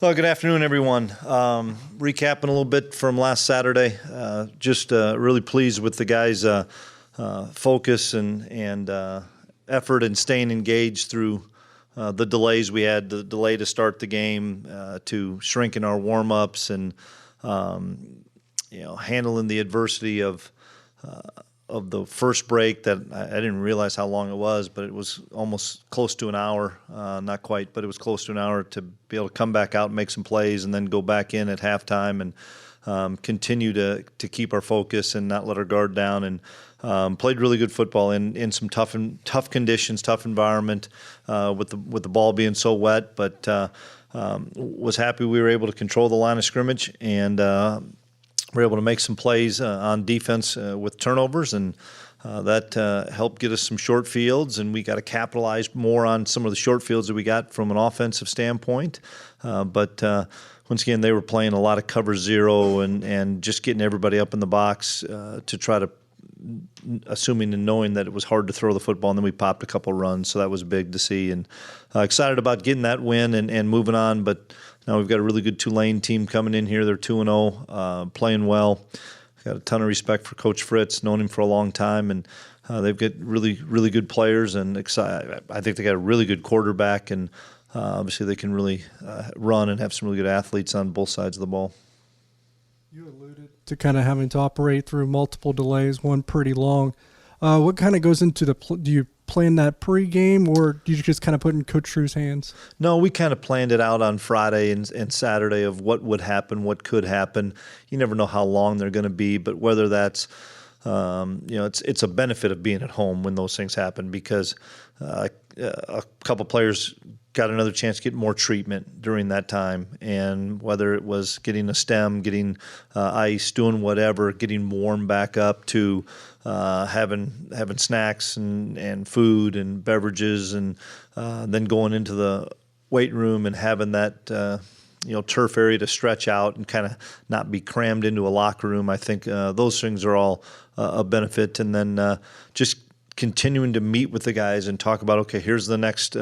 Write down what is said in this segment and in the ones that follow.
Well, good afternoon, everyone. Recapping a little bit from last Saturday. Just really pleased with the guys' focus and effort and staying engaged through the delays we had, the delay to start the game, to shrinking our warm-ups and handling the adversity of the first break that I didn't realize how long it was, but it was almost close to an hour, not quite, but it was close to an hour to be able to come back out and make some plays and then go back in at halftime and continue to keep our focus and not let our guard down, and played really good football in some tough conditions, tough environment with the ball being so wet, but was happy we were able to control the line of scrimmage and we're able to make some plays on defense with turnovers, and that helped get us some short fields, and we got to capitalize more on some of the short fields that we got from an offensive standpoint. But once again, they were playing a lot of cover zero and just getting everybody up in the box to try to, assuming and knowing that it was hard to throw the football, and then we popped a couple runs, so that was big to see. And excited about getting that win and moving on, but now we've got a really good Tulane team coming in here. They're 2-0, playing well. Got a ton of respect for Coach Fritz, known him for a long time, and they've got really, really good players. And I think they got a really good quarterback, and obviously they can really run and have some really good athletes on both sides of the ball. You alluded to kind of having to operate through multiple delays, one pretty long. What kind of goes into do you plan that pregame, or do you just kind of put in Coach Drew's hands? No, we kind of planned it out on Friday and Saturday of what would happen, what could happen. You never know how long they're going to be, but whether that's it's a benefit of being at home when those things happen, because a couple players got another chance to get more treatment during that time, and whether it was getting a stem, getting ice, doing whatever, getting warm back up to having snacks and food and beverages, and then going into the weight room and having that turf area to stretch out and kind of not be crammed into a locker room. I think those things are all a benefit, and then just continuing to meet with the guys and talk about, okay, here's the next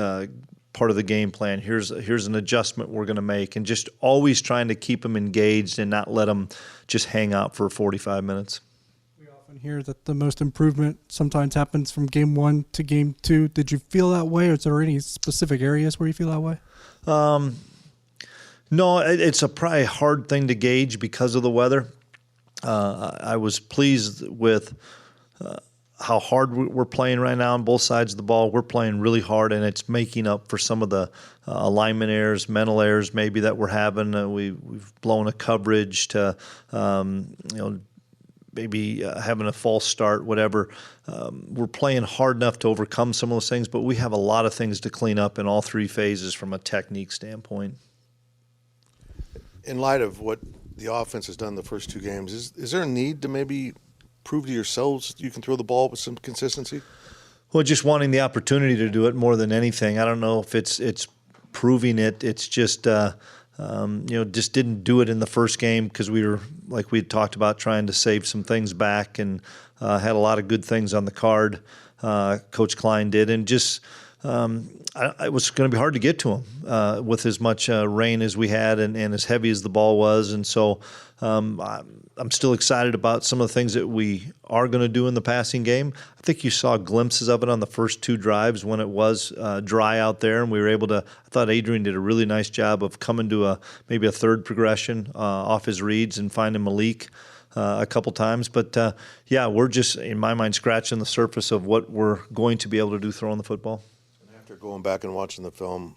part of the game plan. Here's an adjustment we're going to make, and just always trying to keep them engaged and not let them just hang out for 45 minutes. We often hear that the most improvement sometimes happens from game one to game two. Did you feel that way, or is there any specific areas where you feel that way? No, it's a probably hard thing to gauge because of the weather. I was pleased with how hard we're playing right now on both sides of the ball. We're playing really hard, and it's making up for some of the alignment errors, mental errors maybe that we're having. We've blown a coverage to, maybe having a false start, whatever. We're playing hard enough to overcome some of those things, but we have a lot of things to clean up in all three phases from a technique standpoint. In light of what the offense has done the first two games, is there a need to maybe prove to yourselves you can throw the ball with some consistency? Well, just wanting the opportunity to do it more than anything. I don't know if it's proving it. It's just just didn't do it in the first game because we were, like we had talked about, trying to save some things back, and had a lot of good things on the card. Coach Klein did, and just it was going to be hard to get to him with as much rain as we had and as heavy as the ball was. And so I'm still excited about some of the things that we are going to do in the passing game. I think you saw glimpses of it on the first two drives when it was dry out there, and we were able to – I thought Adrian did a really nice job of coming to maybe a third progression off his reads and finding Malik a couple times. But, we're just, in my mind, scratching the surface of what we're going to be able to do throwing the football. After going back and watching the film,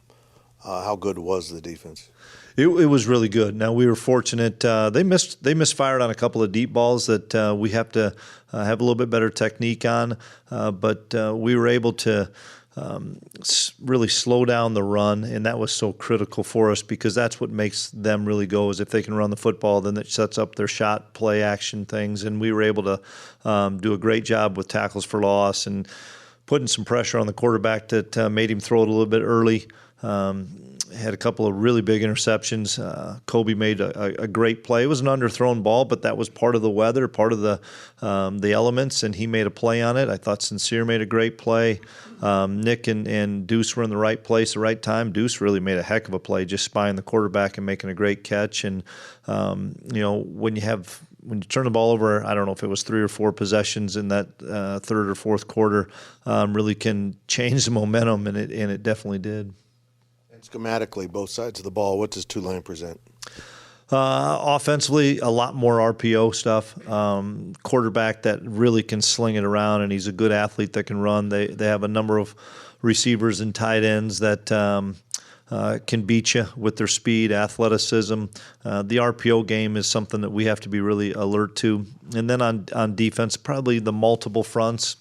how good was the defense? It was really good. Now, we were fortunate. They misfired on a couple of deep balls that we have to have a little bit better technique on, but we were able to really slow down the run, and that was so critical for us because that's what makes them really go, is if they can run the football, then it sets up their shot, play action things, and we were able to do a great job with tackles for loss and putting some pressure on the quarterback that made him throw it a little bit early. had a couple of really big interceptions. Kobe made a great play. It was an underthrown ball, but that was part of the weather, part of the elements, and he made a play on it. I thought Sincere made a great play. Nick and Deuce were in the right place at the right time. Deuce really made a heck of a play, just spying the quarterback and making a great catch. And when you turn the ball over, I don't know if it was 3 or 4 possessions in that third or fourth quarter, really can change the momentum, and it definitely did. And schematically, both sides of the ball, what does Tulane present? Offensively, a lot more RPO stuff. Quarterback that really can sling it around, and he's a good athlete that can run. They have a number of receivers and tight ends that can beat you with their speed, athleticism. The RPO game is something that we have to be really alert to. And then on defense, probably the multiple fronts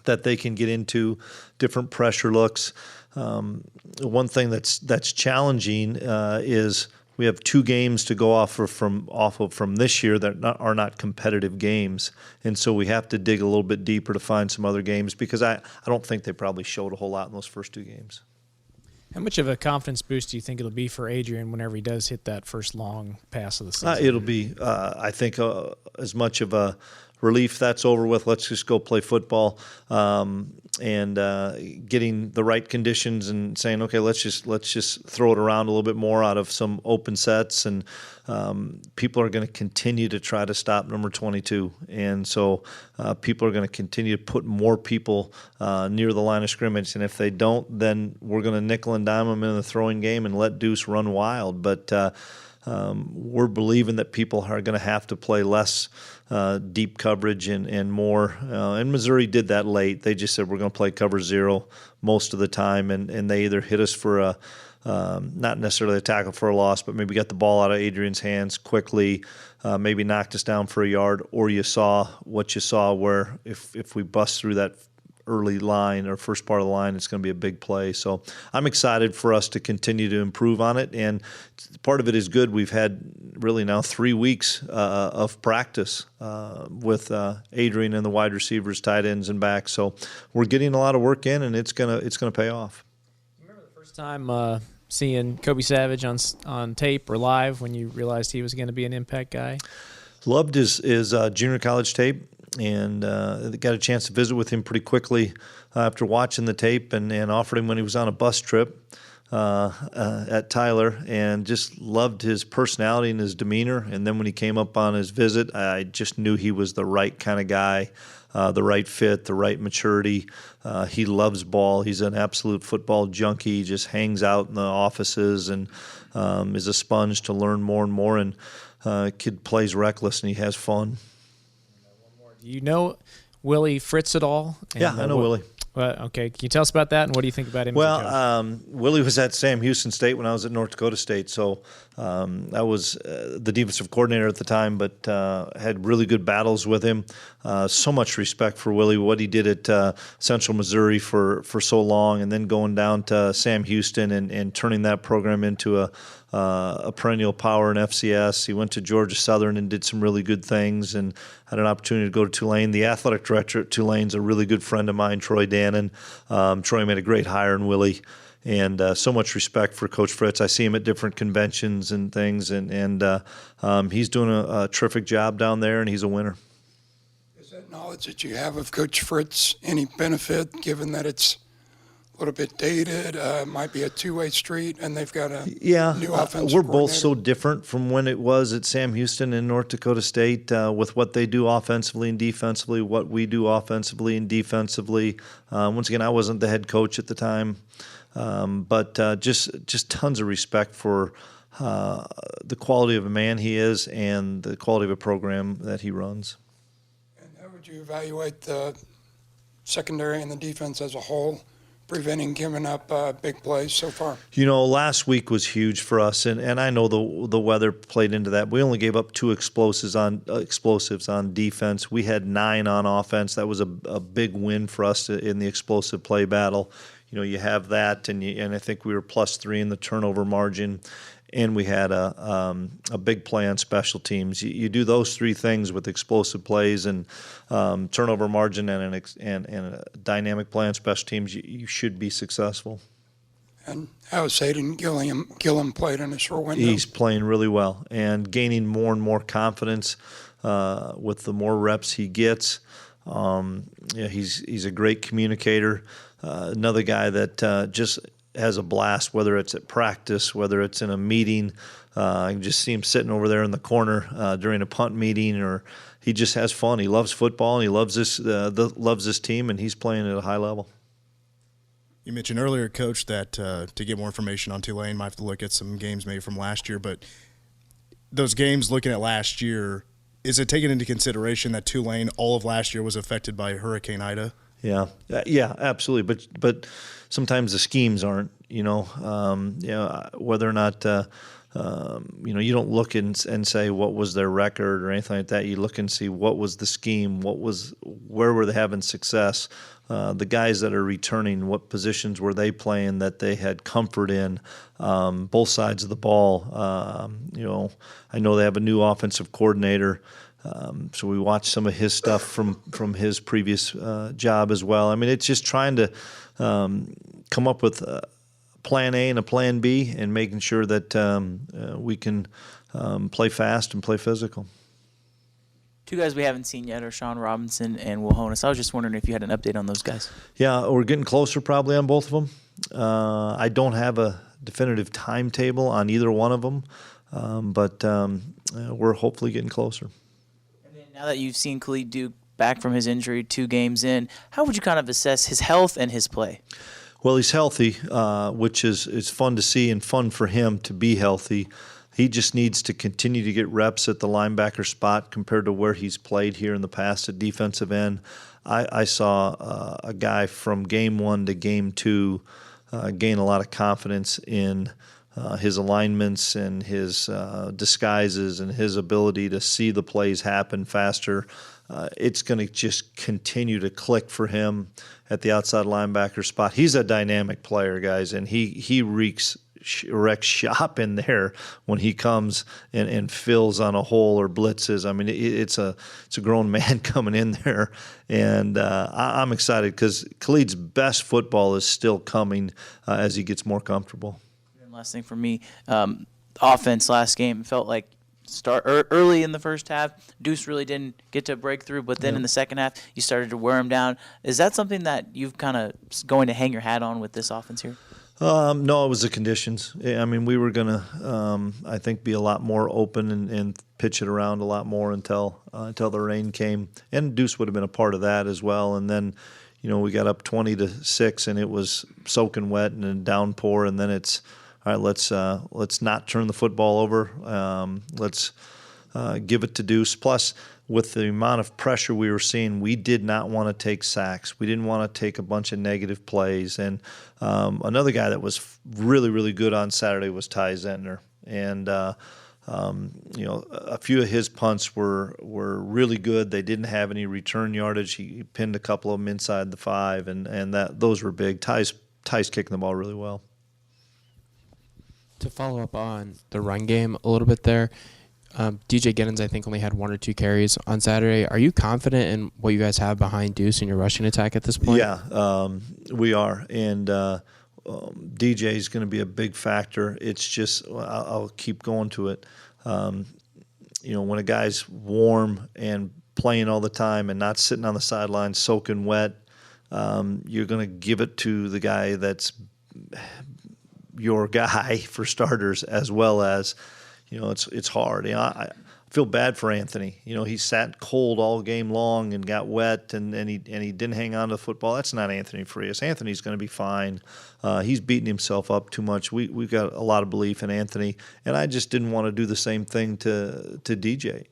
that they can get into, different pressure looks. One thing that's challenging is we have 2 games to go off of from this year that are not competitive games, and so we have to dig a little bit deeper to find some other games, because I don't think they probably showed a whole lot in those first 2 games. How much of a confidence boost do you think it'll be for Adrian whenever he does hit that first long pass of the season? It'll be, I think, as much of a relief that's over with. Let's just go play football, and getting the right conditions and saying, okay, let's just throw it around a little bit more out of some open sets, and people are going to continue to try to stop number 22, and so people are going to continue to put more people near the line of scrimmage, and if they don't, then we're going to nickel and dime them in the throwing game and let Deuce run wild. But we're believing that people are going to have to play less deep coverage and more. And Missouri did that late. They just said, we're going to play cover 0 most of the time, and they either hit us for a not necessarily a tackle for a loss, but maybe got the ball out of Adrian's hands quickly, maybe knocked us down for a yard, or you saw what you saw where if we bust through that early line or first part of the line, it's going to be a big play. So I'm excited for us to continue to improve on it, and part of it is good. We've had really now 3 weeks of practice with Adrian and the wide receivers, tight ends, and backs. So we're getting a lot of work in, and it's gonna pay off. Remember the first time seeing Kobe Savage on tape or live when you realized he was going to be an impact guy? Loved his junior college tape, and got a chance to visit with him pretty quickly after watching the tape, and offered him when he was on a bus trip at Tyler, and just loved his personality and his demeanor. And then when he came up on his visit, I just knew he was the right kind of guy, the right fit, the right maturity. He loves ball. He's an absolute football junkie. He just hangs out in the offices and is a sponge to learn more and more. And kid plays reckless, and he has fun. Do you know Willie Fritz at all? And, Yeah, I know Willie. Okay, can you tell us about that, and what do you think about him? Well, Willie was at Sam Houston State when I was at North Dakota State, so I was the defensive coordinator at the time, but had really good battles with him. So much respect for Willie, what he did at Central Missouri for so long, and then going down to Sam Houston and turning that program into a perennial power in FCS. He went to Georgia Southern and did some really good things, and had an opportunity to go to Tulane. The athletic director at Tulane's a really good friend of mine, Troy Dannon. Troy made a great hire in Willie, and so much respect for Coach Fritz. I see him at different conventions and things, and he's doing a terrific job down there, and he's a winner. Is that knowledge that you have of Coach Fritz any benefit, given that it's a little bit dated, might be a two-way street, and they've got a new offensive we're both coordinator? so different from when it was at Sam Houston and North Dakota State with what they do offensively and defensively, what we do offensively and defensively. Once again, I wasn't the head coach at the time, but just tons of respect for the quality of a man he is and the quality of a program that he runs. And how would you evaluate the secondary and the defense as a whole, preventing giving up big plays so far? You know, last week was huge for us, and I know the weather played into that. We only gave up 2 explosives on defense. We had 9 on offense. That was a big win for us in the explosive play battle. You know, you have that, and I think we were +3 in the turnover margin, and we had a big play on special teams. You do those 3 things with explosive plays and turnover margin and a dynamic play on special teams, you should be successful. And how's Hayden Gilliam played in a short window? He's playing really well and gaining more and more confidence with the more reps he gets. He's a great communicator. Another guy that just has a blast, whether it's at practice, whether it's in a meeting. I can just see him sitting over there in the corner during a punt meeting, or he just has fun. He loves football, and he loves this team, and he's playing at a high level. You mentioned earlier, Coach, that to get more information on Tulane, might have to look at some games maybe from last year. But those games, looking at last year, is it taken into consideration that Tulane all of last year was affected by Hurricane Ida? Yeah, absolutely. But sometimes the schemes aren't. Whether or not you don't look and say what was their record or anything like that. You look and see what was the scheme, where were they having success. The guys that are returning, what positions were they playing that they had comfort in, both sides of the ball. I know they have a new offensive coordinator, so we watched some of his stuff from his previous job as well. I mean, it's just trying to come up with a plan A and a plan B and making sure that we can play fast and play physical. Two guys we haven't seen yet are Sean Robinson and Will Honus. I was just wondering if you had an update on those guys. Yeah, we're getting closer probably on both of them. I don't have a definitive timetable on either one of them, but we're hopefully getting closer. And then now that you've seen Khalid Duke back from his injury 2 games in, how would you kind of assess his health and his play? Well, he's healthy, which is fun to see and fun for him to be healthy. He just needs to continue to get reps at the linebacker spot compared to where he's played here in the past at defensive end. I saw a guy from game 1 to game 2 gain a lot of confidence in his alignments and his disguises and his ability to see the plays happen faster. It's going to just continue to click for him at the outside linebacker spot. He's a dynamic player, guys, and he wreaks shop in there when he comes and fills on a hole or blitzes. I mean, it's a grown man coming in there, and I'm excited because Khalid's best football is still coming as he gets more comfortable. And last thing for me, offense last game felt like early in the first half, Deuce really didn't get to break through, but then in the second half, you started to wear him down. Is that something that you've kind of going to hang your hat on with this offense here? No, it was the conditions. I mean, we were going to, I think, be a lot more open and pitch it around a lot more until the rain came. And Deuce would have been a part of that as well. And then, we got up 20-6, and it was soaking wet and a downpour. And then it's, all right, let's not turn the football over. Let's give it to Deuce. Plus, with the amount of pressure we were seeing, we did not want to take sacks. We didn't want to take a bunch of negative plays. And another guy that was really, really good on Saturday was Ty Zentner. And, a few of his punts were really good. They didn't have any return yardage. He pinned a couple of them inside the 5, and those were big. Ty's kicking the ball really well. To follow up on the run game a little bit there, DJ Giddens, I think, only had 1 or 2 carries on Saturday. Are you confident in what you guys have behind Deuce in your rushing attack at this point? Yeah, we are. And DJ is going to be a big factor. It's just, I'll keep going to it. When a guy's warm and playing all the time and not sitting on the sidelines soaking wet, you're going to give it to the guy that's your guy for starters, as well as, it's hard. I feel bad for Anthony. He sat cold all game long and got wet, and he didn't hang on to the football. That's not Anthony Frias. Anthony's going to be fine. He's beating himself up too much. We've got a lot of belief in Anthony, and I just didn't want to do the same thing to DJ.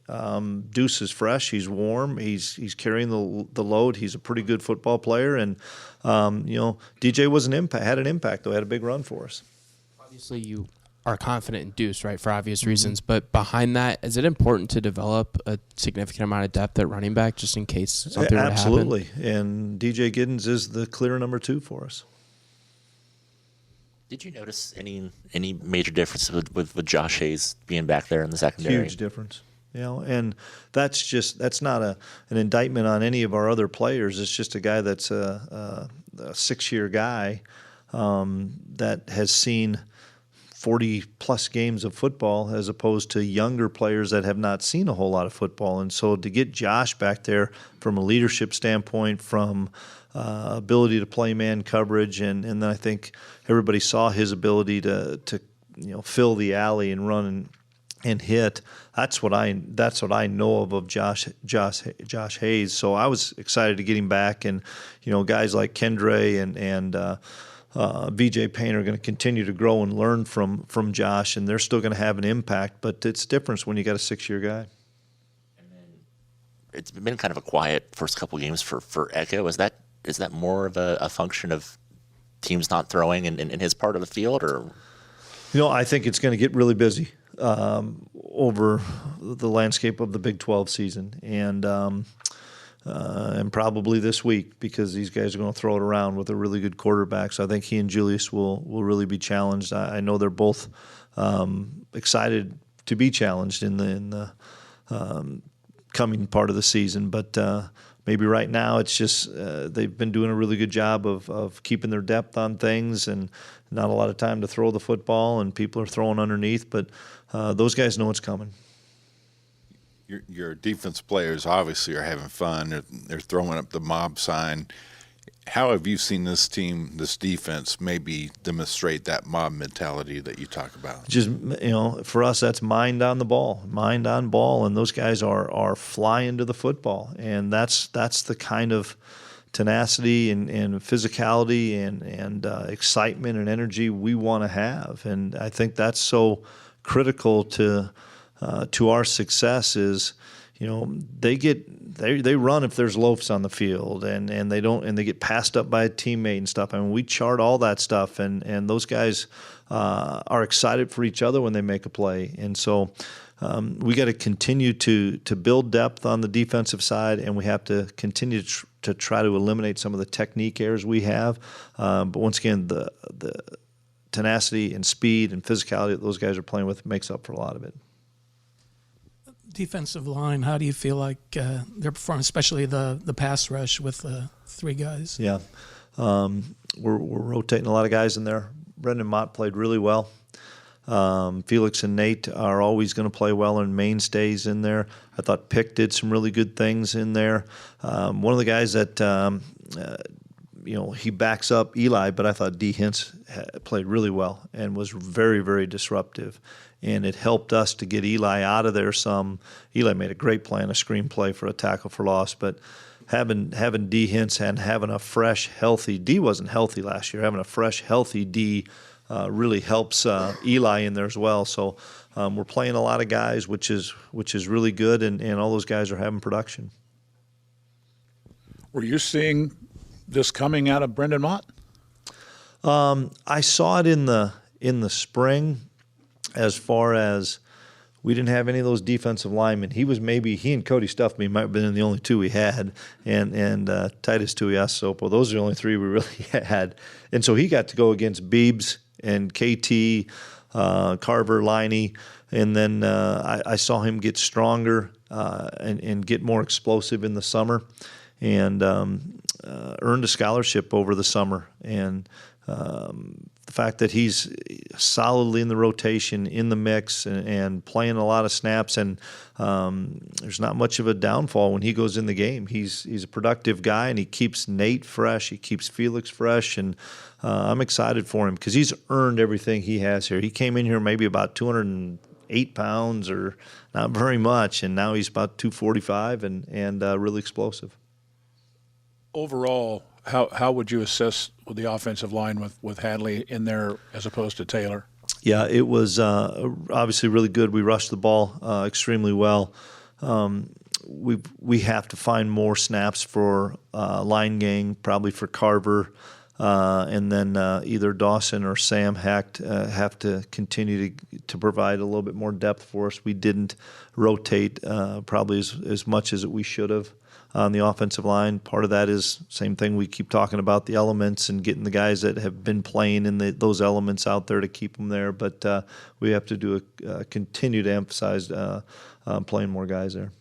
Deuce is fresh. He's warm. He's carrying the load. He's a pretty good football player, and DJ had an impact though. Had a big run for us. Obviously, you are confident in Deuce, right, for obvious reasons. But behind that, is it important to develop a significant amount of depth at running back just in case something were to happen? Absolutely. And DJ Giddens is the clear number 2 for us. Did you notice any major difference with Josh Hayes being back there in the secondary? Huge difference. And that's not an indictment on any of our other players. It's just a guy that's a 6-year guy that has seen 40-plus games of football as opposed to younger players that have not seen a whole lot of football. And so to get Josh back there from a leadership standpoint, from ability to play man coverage, and then I think everybody saw his ability to fill the alley and run and hit. That's what I know of Josh Hayes. So I was excited to get him back, and guys like Kendre and VJ Payne are going to continue to grow and learn from Josh, and they're still going to have an impact. But it's different when you got a 6-year guy. It's been kind of a quiet first couple games for Echo. Is that more of a function of teams not throwing in his part of the field, or? I think it's going to get really busy over the landscape of the Big 12 season, and probably this week, because these guys are going to throw it around with a really good quarterback. So I think he and Julius will really be challenged. I know they're both excited to be challenged in the coming part of the season, but maybe right now it's just they've been doing a really good job of keeping their depth on things, and not a lot of time to throw the football, and people are throwing underneath, but those guys know it's coming. Your defense players obviously are having fun. They're throwing up the mob sign. How have you seen this team, this defense, maybe demonstrate that mob mentality that you talk about? Just, for us, that's mind on ball, and those guys are flying to the football, and that's the kind of tenacity and physicality and excitement and energy we want to have, and I think that's so critical to our success. Is they run if there's loafs on the field, and they get passed up by a teammate and stuff. I mean, we chart all that stuff, and those guys are excited for each other when they make a play, and so we got to continue to build depth on the defensive side, and we have to continue to try to eliminate some of the technique errors we have. But once again, the tenacity and speed and physicality that those guys are playing with makes up for a lot of it. Defensive line, how do you feel like they're performing, especially the pass rush with 3 guys? Yeah, we're rotating a lot of guys in there. Brendan Mott played really well. Felix and Nate are always going to play well and mainstays in there. I thought Pick did some really good things in there. One of the guys that he backs up Eli, but I thought D. Hintz played really well and was very, very disruptive. And it helped us to get Eli out of there some. Eli made a great play on a screen play for a tackle for loss, but having D. Hintz and having a fresh, healthy D wasn't healthy last year. Having a fresh, healthy D really helps Eli in there as well. So we're playing a lot of guys, which is really good, and all those guys are having production. Were you seeing this coming out of Brendan Mott? I saw it in the spring, as far as we didn't have any of those defensive linemen. He and Cody Stuffman might have been the only 2 we had, and Titus Tuiasopo. Those are the only 3 we really had. And so he got to go against Beebs and KT, Carver, Liney, and then I saw him get stronger and get more explosive in the summer, and earned a scholarship over the summer. And the fact that he's solidly in the rotation, in the mix, and playing a lot of snaps, and there's not much of a downfall when he goes in the game. He's a productive guy, and he keeps Nate fresh. He keeps Felix fresh, and I'm excited for him because he's earned everything he has here. He came in here maybe about 208 pounds, or not very much, and now he's about 245 and really explosive. Overall, how would you assess the offensive line with Hadley in there as opposed to Taylor? Yeah, it was obviously really good. We rushed the ball extremely well. We have to find more snaps for line gang, probably for Carver, and then either Dawson or Sam Hecht have to continue to provide a little bit more depth for us. We didn't rotate probably as much as we should have on the offensive line. Part of that is same thing we keep talking about, the elements and getting the guys that have been playing in those elements out there to keep them there. But we have to continue to emphasize playing more guys there.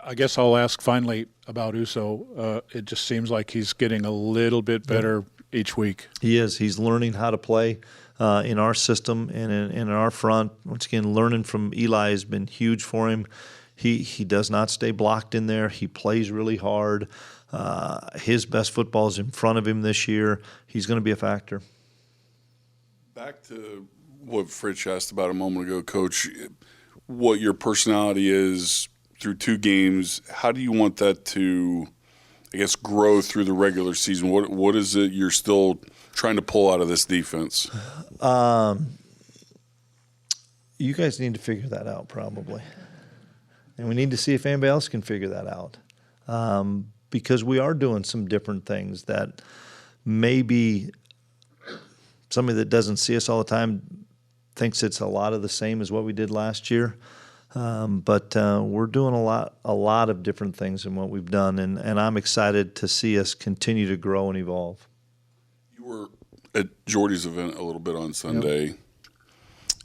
I guess I'll ask finally about Uso. It just seems like he's getting a little bit better each week. He is. He's learning how to play in our system and in our front. Once again, learning from Eli has been huge for him. He does not stay blocked in there. He plays really hard. His best football is in front of him this year. He's going to be a factor. Back to what Fritz asked about a moment ago, Coach, what your personality is through 2 games. How do you want that to, I guess, grow through the regular season? What is it you're still trying to pull out of this defense? You guys need to figure that out probably. And we need to see if anybody else can figure that out. Because we are doing some different things that maybe somebody that doesn't see us all the time thinks it's a lot of the same as what we did last year. But we're doing a lot of different things in what we've done, and I'm excited to see us continue to grow and evolve. You were at Jordy's event a little bit on Sunday. Yep.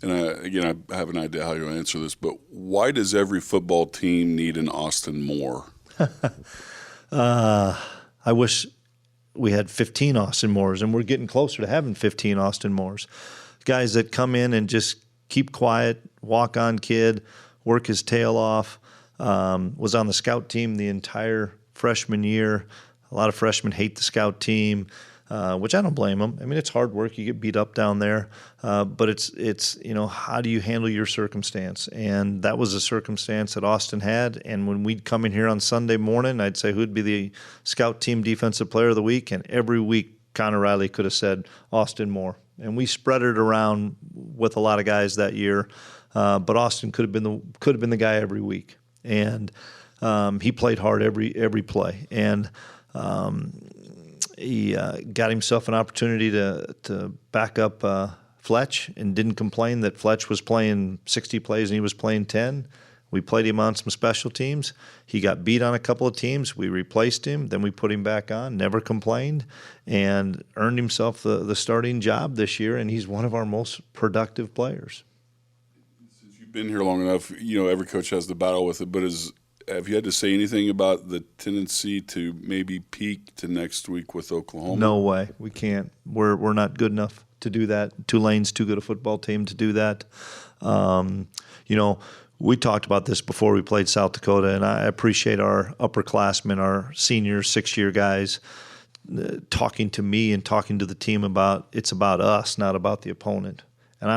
And again, I have an idea how you'll answer this, but why does every football team need an Austin Moore? I wish we had 15 Austin Moores, and we're getting closer to having 15 Austin Moores. Guys that come in and just keep quiet, walk-on kid, work his tail off, was on the scout team the entire freshman year. A lot of freshmen hate the scout team, which I don't blame them. I mean, it's hard work. You get beat up down there. But it's how do you handle your circumstance? And that was a circumstance that Austin had. And when we'd come in here on Sunday morning, I'd say who'd be the scout team defensive player of the week. And every week, Connor Riley could have said Austin Moore. And we spread it around with a lot of guys that year. But Austin could have been the guy every week. And he played hard every play. And he got himself an opportunity to back up Fletch and didn't complain that Fletch was playing 60 plays and he was playing 10. We played him on some special teams. He got beat on a couple of teams. We replaced him. Then we put him back on, never complained, and earned himself the starting job this year, and he's one of our most productive players. Since you've been here long enough, every coach has to battle with it, but have you had to say anything about the tendency to maybe peak to next week with Oklahoma? No way. We can't. We're not good enough to do that. Tulane's too good a football team to do that. We talked about this before we played South Dakota, and I appreciate our upperclassmen, our senior 6-year guys, talking to me and talking to the team about it's about us, not about the opponent. And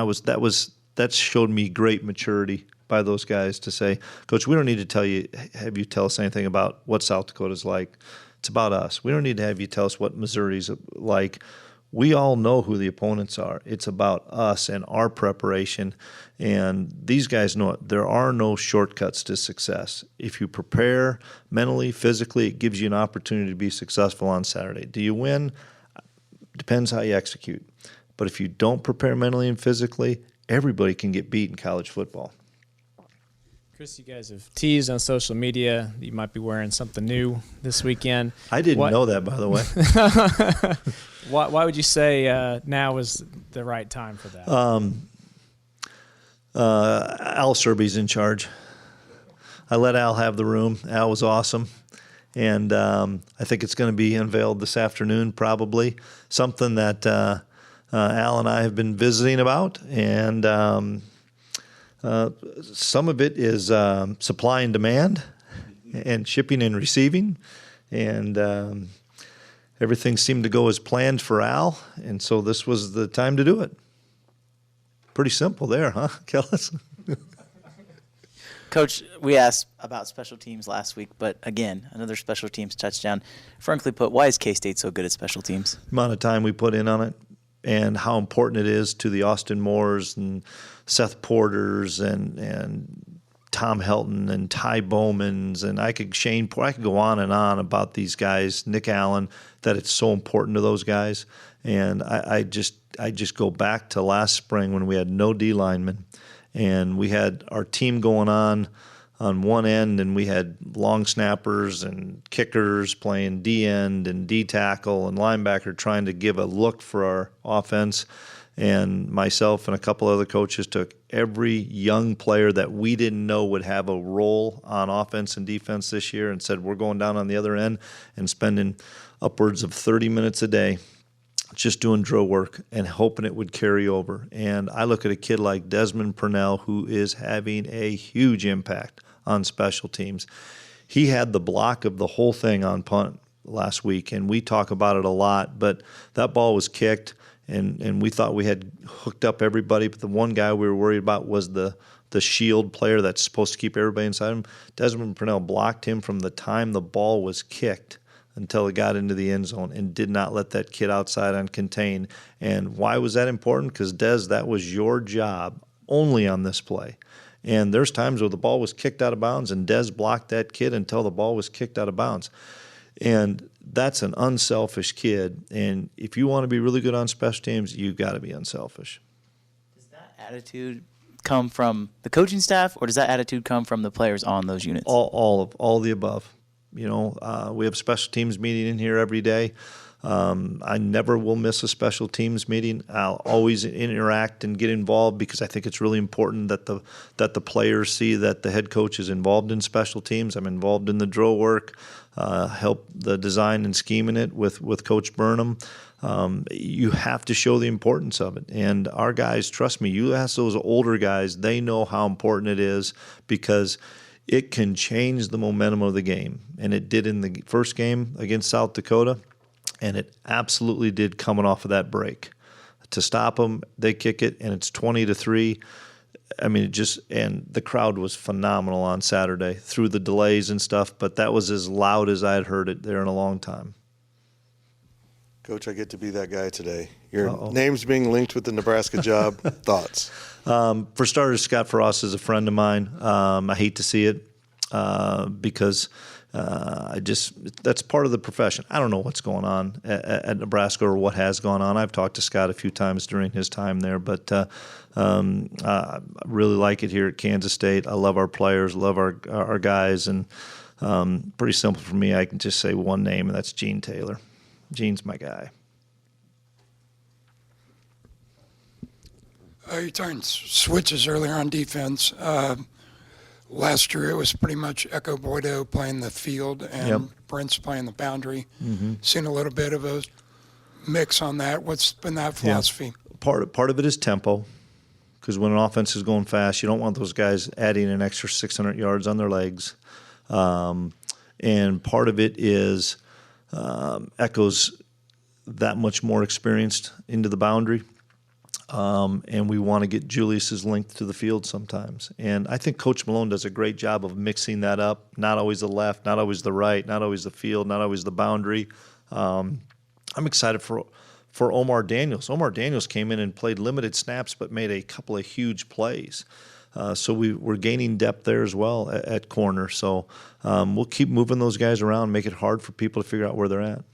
that showed me great maturity by those guys to say, Coach, we don't need to have you tell us anything about what South Dakota's like. It's about us. We don't need to have you tell us what Missouri's like. We all know who the opponents are. It's about us and our preparation. And these guys know it. There are no shortcuts to success. If you prepare mentally, physically, it gives you an opportunity to be successful on Saturday. Do you win? Depends how you execute. But if you don't prepare mentally and physically, everybody can get beat in college football. Chris, you guys have teased on social media that you might be wearing something new this weekend. I didn't know that, by the way. Why would you say now is the right time for that? Al Serby's in charge. I let Al have the room. Al was awesome. And I think it's going to be unveiled this afternoon probably. Something that Al and I have been visiting about. And some of it is supply and demand and shipping and receiving. And everything seemed to go as planned for Al. And so this was the time to do it. Pretty simple there, huh, Kellis? Coach, we asked about special teams last week, but again, another special teams touchdown. Frankly put, why is K-State so good at special teams? The amount of time we put in on it and how important it is to the Austin Moores and Seth Porters and Tom Helton and Ty Bowmans and I could go on and on about these guys, Nick Allen, that it's so important to those guys. And I just go back to last spring when we had no D linemen, and we had our team going on one end, and we had long snappers and kickers playing D end and D tackle and linebacker trying to give a look for our offense. And myself and a couple other coaches took every young player that we didn't know would have a role on offense and defense this year and said, we're going down on the other end and spending upwards of 30 minutes a day just doing drill work and hoping it would carry over. And I look at a kid like Desmond Purnell, who is having a huge impact on special teams. He had the block of the whole thing on punt last week, and we talk about it a lot, but that ball was kicked, and we thought we had hooked up everybody, but the one guy we were worried about was the shield player that's supposed to keep everybody inside him. Desmond Purnell blocked him from the time the ball was kicked until it got into the end zone and did not let that kid outside uncontained. And why was that important? Because, Des, that was your job only on this play. And there's times where the ball was kicked out of bounds and Des blocked that kid until the ball was kicked out of bounds. And that's an unselfish kid. And if you want to be really good on special teams, you've got to be unselfish. Does that attitude come from the coaching staff, or does that attitude come from the players on those units? All the above. You know, we have a special teams meeting in here every day. I never will miss a special teams meeting. I'll always interact and get involved because I think it's really important that the players see that the head coach is involved in special teams. I'm involved in the drill work, help the design and scheming it with Coach Burnham. You have to show the importance of it. And our guys, trust me, you ask those older guys, they know how important it is because it can change the momentum of the game. And it did in the first game against South Dakota. And it absolutely did coming off of that break. To stop them, they kick it, and it's 20-3. I mean, and the crowd was phenomenal on Saturday through the delays and stuff, but that was as loud as I had heard it there in a long time. Coach, I get to be that guy today. Your name's being linked with the Nebraska job. Thoughts? For starters, Scott Frost is a friend of mine. I hate to see it because that's part of the profession. I don't know what's going on at Nebraska or what has gone on. I've talked to Scott a few times during his time there, but I really like it here at Kansas State. I love our players, love our guys, and pretty simple for me. I can just say one name, and that's Gene Taylor. Gene's my guy. You're talking switches earlier on defense. Last year, it was pretty much Echo Boydo playing the field and Brent's playing the boundary. Mm-hmm. Seen a little bit of a mix on that. What's been that philosophy? Yeah. Part of it is tempo, because when an offense is going fast, you don't want those guys adding an extra 600 yards on their legs. And part of it is Echo's that much more experienced into the boundary. And we want to get Julius's length to the field sometimes. And I think Coach Malone does a great job of mixing that up. Not always the left, not always the right, not always the field, not always the boundary. I'm excited for Omar Daniels. Omar Daniels came in and played limited snaps but made a couple of huge plays. So we're gaining depth there as well at corner. So we'll keep moving those guys around, make it hard for people to figure out where they're at.